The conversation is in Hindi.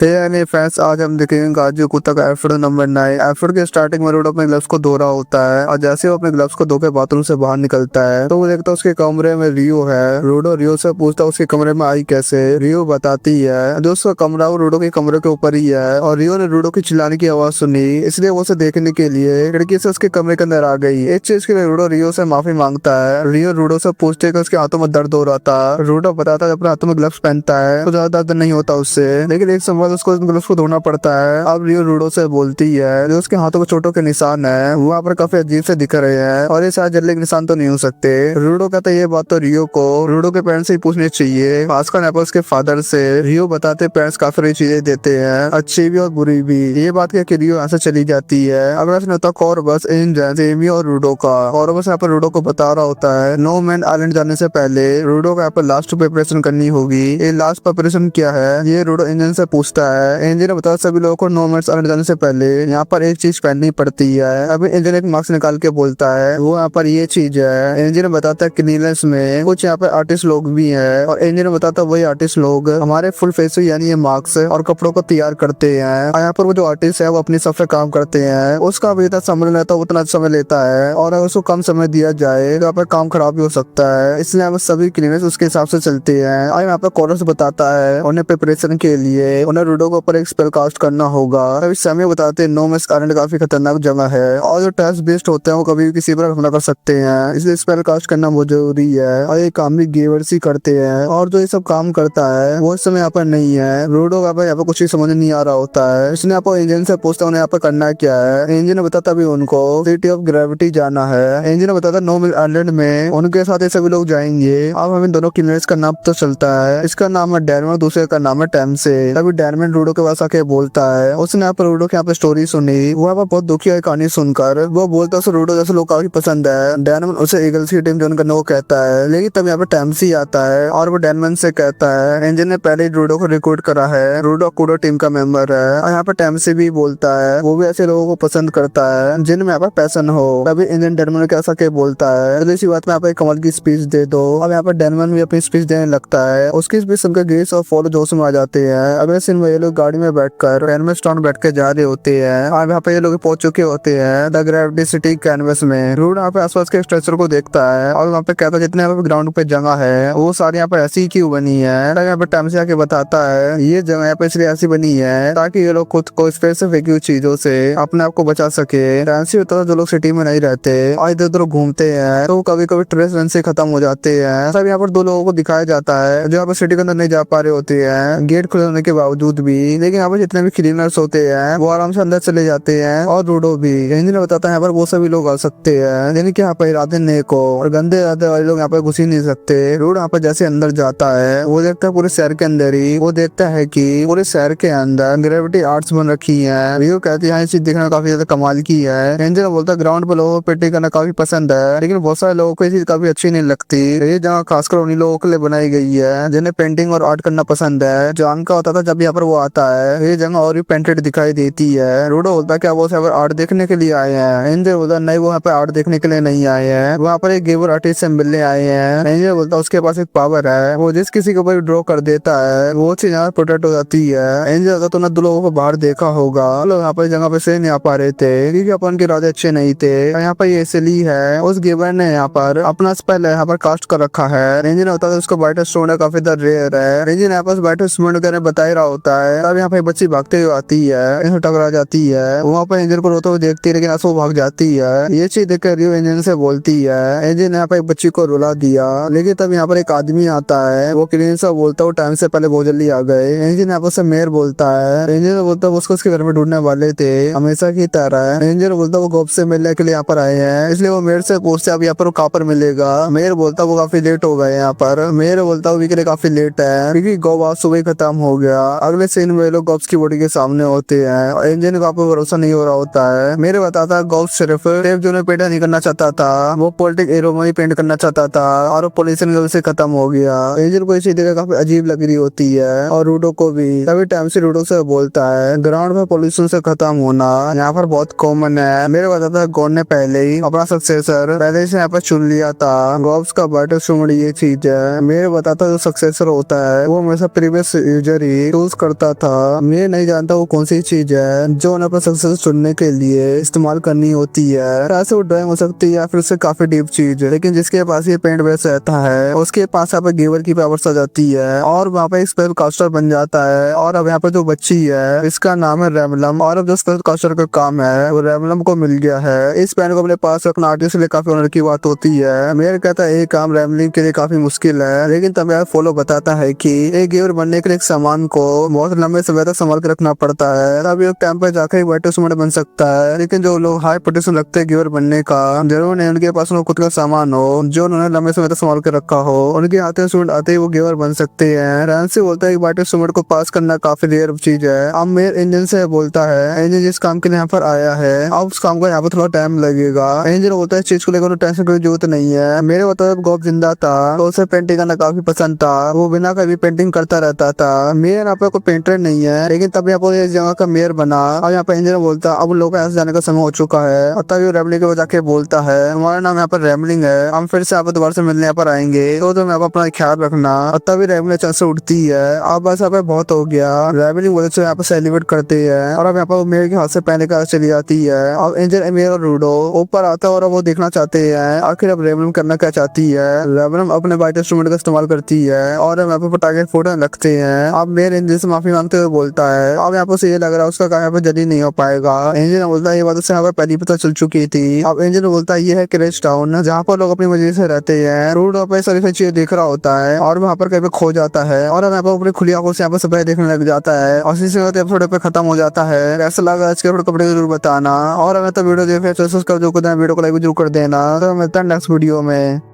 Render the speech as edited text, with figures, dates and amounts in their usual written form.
तो यानी फ्रेंड्स आज हम देखेंगे गाजू कुत्ता का एपिसोड नंबर 9। एपिसोड के स्टार्टिंग में रूडो अपने ग्लव्स को धो रहा होता है और जैसे वो अपने ग्लव्स को धो के बाथरूम से बाहर निकलता है तो वो देखता है उसके कमरे में रियो है। रूडो रियो से पूछता है उसके कमरे में आई कैसे। रियो बताती है जो उसका कमरा वो रूडो के कमरे के ऊपर ही है और रियो ने रूडो की चिल्लाने की आवाज सुनी इसलिए वो उसे देखने के लिए खिड़की से उसके कमरे के अंदर आ गई। इस चीज के लिए रूडो रियो से माफी मांगता है। रियो रूडो से पूछते है कि उसके हाथों में दर्द हो रहा था। रूडो बताता है अपने हाथों में ग्लव्स पहनता है तो ज्यादा दर्द नहीं होता उससे, लेकिन एक समय उसको ग्लव्स को धोना पड़ता है। अब रियो रूडो से बोलती है जो उसके हाथों में चोटों के निशान है वहाँ पर काफी अजीब से दिख रहे हैं और ये शायद जलने के निशान तो नहीं हो सकते। रूडो कहता है ये बात तो रियो को रूडो के पेरेंट्स से ही पूछनी चाहिए, खासकर एप्पल्स के फादर से। रियो बताते पेरेंट्स काफी सारी चीजें देते हैं, अच्छी भी और बुरी भी। ये बात कह के रियो यहाँ से चली जाती है। अब ऐसा होता कॉर्बस एमी और रूडो का। कॉर्बस यहाँ पर रूडो को बता रहा होता है नो मैन आइलैंड जाने से पहले रूडो को यहाँ पर लास्ट प्रिपरेशन करनी होगी। ये लास्ट प्रिपरेशन क्या है ये रूडो इंजन से पूछता है। इंजन ने बताया सभी लोगों को नो मैन आइलैंड जाने से पहले यहाँ पर एक चीज पहननी पड़ती है। अभी इंजन एक मार्क्स निकाल के बोलता है वो यहाँ पर ये चीज है। इंजन बताता है क्लीनर्स में कुछ यहाँ पे आर्टिस्ट लोग भी हैं और इंजन बताता है वही आर्टिस्ट लोग हमारे फुल फेस यानी ये मार्क्स और कपड़ों को तैयार करते हैं। यहाँ पर वो जो आर्टिस्ट है वो अपनी सब काम करते हैं, उसका भी जितना समय लेता है उतना समय लेता है और अगर उसको कम समय दिया जाए तो यहाँ पर काम खराब भी हो सकता है, इसलिए यहाँ पर सभी क्लीनर्स उसके हिसाब से चलते हैं। और यहाँ पर कोरस बताता है उन्हें प्रिपरेशन के लिए उन्हें रूडो के ऊपर एक स्पेल कास्ट करना होगा। अभी समय बताते हैं नो मैस आइलैंड काफी खतरनाक जगह है और जो टेस्ट बेस्ड होते हैं वो कभी भी किसी पर हमला कर सकते हैं, इसलिए स्पेल कास्ट करना बहुत जरूरी है। और ये काम भी गेवर्स ही करते हैं और जो ये सब काम करता है वो इस समय यहाँ पर नहीं है। रूडो का यहाँ पर कुछ ही समझ नहीं आ रहा होता है, इसने यहाँ पर इंजन से पूछता है उन्हें यहाँ पर करना क्या है। इंजन ने बताता भी उनको सिटी ऑफ ग्रेविटी जाना है। इंजन ने बताता नो मैन आइलैंड में उनके साथ ये सभी लोग जाएंगे। अब हमें दोनों क्लीनर्स का नाम तो चलता है, इसका नाम है डैनमन, दूसरे का नाम है टैमसे। तभी डैनमन रूडो के पास आके बोलता है उसने यहाँ पर रूडो के यहाँ पे स्टोरी सुनी, वो यहाँ पर बहुत दुखी है कहानी सुनकर। वो बोलता है उसे रूडो जैसे लोग काफी पसंद है। डैनमन उसे ईगल्स की टीम ज्वाइन करने को कहता है, लेकिन तब यहाँ पे टैमसी आता है और वो डैनमन से कहता है इंजन ने पहले ही रूडो को रिक्रूट करा है, रूडो कूडो टीम का मेंबर है। और यहाँ पर टैमसी भी बोलता है वो भी ऐसे लोगों को पसंद करता है जिनमें यहाँ पर पैशन हो। तभी इंजन डैनमन के ऐसा के बोलता है तो इसी बात में यहाँ पे कमल की स्पीच दे दो। अब यहाँ पर डैनमन भी अपनी स्पीच देने लगता है, उसकी स्पीच सुनकर ग्रेस और फॉलो जोश में आ जाते हैं। अगले सीन में ये लोग गाड़ी में बैठकर कैनवस टाउन बैठ के जा रहे होते हैं और यहाँ पे ये लोग पहुंच चुके होते हैं द ग्रेविटी सिटी कैनवस में। रूड यहाँ पे आसपास के स्ट्रक्चर को देखता है और वहाँ पे कहता है जितने यहाँ पे ग्राउंड पे जगह है वो सारी यहाँ पे ऐसी क्यों बनी है। तब यहाँ पे टैमसी आके बताता है ये जगह यहाँ पे इसलिए ऐसी बनी है ताकि ये लोग खुद को स्पेसिफिक चीजों से अपने आप को बचा सके। टैमसी होता है जो लोग सिटी में नहीं रहते और इधर उधर घूमते हैं तो कभी कभी ट्रेस रन से खत्म हो जाते हैं। सब यहाँ पर दो लोगों को दिखाया जाता है जो यहाँ पर सिटी के अंदर नहीं जा पा रहे होते हैं गेट खुले होने के बावजूद भी, लेकिन यहाँ पर जितने भी क्लीनर्स होते हैं वो आराम से अंदर चले जाते हैं। और रूडो भी इंजन बताता है यहाँ पर वो सभी लोग आ सकते हैं जिनके यहाँ पर इरादे नेक हो और गंदे इरादे वाले लोग यहाँ पर घुस ही नहीं सकते। रूडो यहाँ पर जैसे अंदर जाता है वो देखता है पूरे शहर के अंदर ही वो देखता है कि पूरे शहर के अंदर ग्रेविटी आर्ट्स बन रखी है। रियो कहती है चीज देखना काफी ज्यादा कमाल की है। इंजन बोलता है ग्राउंड पर लोगों को पेटी करना काफी पसंद है लेकिन बहुत सारे लोगों को ये चीज काफी अच्छी नहीं लगती। ये जगह खासकर उन्हीं लोगों के लिए बनाई गई है जिन्हें पेंटिंग और आर्ट करना पसंद है। जान का होता था जब यहाँ पर वो आता है ये जगह और भी पेंटेड दिखाई देती है। रूडो बोलता है क्या वो यहाँ पर आर्ट देखने के लिए आए हैं। इंजन बोलता है नहीं वो यहाँ पे आर्ट देखने के लिए नहीं आए हैं, वहाँ पर एक गेवर आर्टिस्ट से मिलने आए हैं। इंजन बोलता है उसके पास एक पावर है वो जिस किसी के ऊपर ड्रॉ कर देता है वो चीज यहाँ प्रोटेक्ट हो जाती है। इंजन होता तो ना दो लोगों को बाहर देखा होगा, लोग यहाँ पर जगह पे से नहीं आ पा रहे थे क्योंकि अपन के इरादे अच्छे नहीं थे। यहाँ पर ये इसलिए है उस गेवर ने यहाँ पर अपना स्पेल यहाँ पर कास्ट कर रखा है। रेंजर होता है उसको वाइट स्टोन काफी ज्यादा रेयर है। रेंजर यहाँ पर वाइट स्टोन वगैरह बता ही रहा होता है तब यहाँ पे बच्ची भागते हुए आती है, इन्हें टकरा जाती है। वहाँ पर इंजन को रोते हुए देखती है लेकिन वो भाग जाती है। ये चीज देखकर रियो इंजन से बोलती है इंजन यहाँ पे एक बच्ची को रुला दिया, लेकिन तब यहाँ पर एक आदमी आता है वो क्लीन सा बोलता है वो टाइम से पहले बहुत जल्दी आ गए। इंजन यहाँ पर से मेयर बोलता है। इंजन बोलता है उसको उसके घर में ढूंढने वाले थे हमेशा की तरह। इंजन बोलता है वो गॉब से मिलने के लिए यहाँ पर आए हैं इसलिए वो मेयर से पूछते अब यहाँ पर कहाँ पर मिलेगा। मेयर बोलता वो काफी लेट हो गए यहाँ पर। मेयर बोलता वो के काफी लेट है क्योंकि गॉब आज सुबह खत्म हो गया। अगले सीन में लोग गॉब्स की बॉडी के सामने होते हैं और इंजन को आपको भरोसा नहीं हो रहा होता है। मेरे बताता गॉब सिर्फ टेप जो ने पेंट नहीं करना चाहता था वो पॉलिटिक एरो में ही पेंट करना चाहता था और पोल्यूशन से खत्म हो गया। इंजन को इसी जगह काफी अजीब लग रही होती है और रूडो को भी। तभी टाइम से रूडो से बोलता है ग्राउंड में पोल्यूशन से खत्म होना यहाँ पर बहुत कॉमन है। मेरे बताता गॉड ने पहले ही अपना सक्सेसर पहले से यहाँ पर चुन लिया था। गॉब्स का बर्थ ये चीज है। मेरे बताता जो सक्सेसर होता है वो हमेशा प्रीवियस यूजर ही चूज कर करता था। मैं नहीं जानता वो कौन सी चीज है जो उन्हें अपना सक्सेस चुनने के लिए इस्तेमाल करनी होती है। ऐसे वो ड्राइंग हो सकती है या फिर उससे काफी डीप चीज, लेकिन जिसके पास ये पेंट बेस रहता है उसके पास यहाँ पे गिवर की पावर्स आ जाती है और वहाँ पे स्पेल कास्टर बन जाता है। और अब यहाँ पे जो बच्ची है इसका नाम है रेमलम, और अब जो स्पेल कास्टर का काम है वो रेमलम को मिल गया है। इस पेन को अपने पास रखना आर्टिस्ट के लिए काफी ऑनर की बात होती है। मेयर कहता है ये काम रेमलिंग के लिए काफी मुश्किल है, लेकिन तब यार फॉलो बताता है कि एक गिवर बनने के लिए एक सामान को बहुत लंबे समय तक संभाल के रखना पड़ता है, तब एक टाइम पे जाकर वाइट स्टूडेंट बन सकता है। लेकिन जो लोग हाई पोटेंशियल रखते हैं गिवर बनने का, जरूर नहीं उनके पास खुद का सामान हो जो उन्होंने लंबे समय तक संभाल के रखा हो, उनके आते स्टूडेंट आते ही वो गिवर बन सकते हैं। रैंसी बोलता है कि वाइट स्टूडेंट को पास करना काफी रेयर चीज है। अब मेयर इंजन से बोलता है इंजन जिस काम के लिए यहाँ पर आया है अब उस काम को यहाँ पर थोड़ा टाइम लगेगा। इंजन बोलता है इस चीज को लेकर टेंशन की जरूरत नहीं है। मेरे बताओ गॉब जिंदा था तो उसे पेंटिंग करना काफी पसंद था, वो बिना कभी पेंटिंग करता रहता था। मेयर यहाँ पे कोई पेंटर नहीं है, लेकिन तब यहाँ पर इस जगह का मेयर बना। अब यहाँ पे इंजन बोलता अब लोगों का ऐसे जाने का समय हो चुका है, और तभी रेमलिंग को जाके बोलता है हमारा नाम यहाँ पर रेमलिंग है, हम फिर से आप दोबारा से मिलने यहाँ पर आएंगे तो तुम यहाँ पर अपना ख्याल रखना। और तभी रेमलिंग चल से उठती है। अब बस यहाँ पे बहुत हो गया, रेमलिंग बोले से यहाँ पर सेलिब्रेट करते हैं। और अब यहाँ पर मेयर के हाथ से पहले का चली जाती है। अब इंजन मेयर और रूडो ऊपर आता है और वो देखना चाहते हैं आखिर अब रेमलिंग करना क्या चाहती है। रेमलिंग अपने वाइट इंस्ट्रूमेंट का इस्तेमाल करती है और यहाँ पे पटाखे फोटो लगते हैं। अब मेयर इंजन से माफी मांगते हुए बोलता है अब यहाँ पर से ये लग रहा है उसका काम यहाँ पे जल्दी नहीं हो पाएगा। इंजन बोलता है ये बात उससे यहाँ पर पहले पता चल चुकी थी। अब इंजन बोलता है ये है क्रेश टाउन जहाँ पर लोग अपनी मर्जी से रहते हैं। रूडो पे सारी चीजें देख रहा होता है और वहाँ पर कहीं पे खो जाता है और यहाँ पर अपनी खुली आंखों से यहाँ पर सब देखने लग जाता है और इसी एपिसोड पे खत्म हो जाता है। ऐसा लगा आज के कपड़े जरूर बताना और हमें तो वीडियो देख जो वीडियो को लाइक जरूर कर देना। तो मिलता है नेक्स्ट वीडियो में।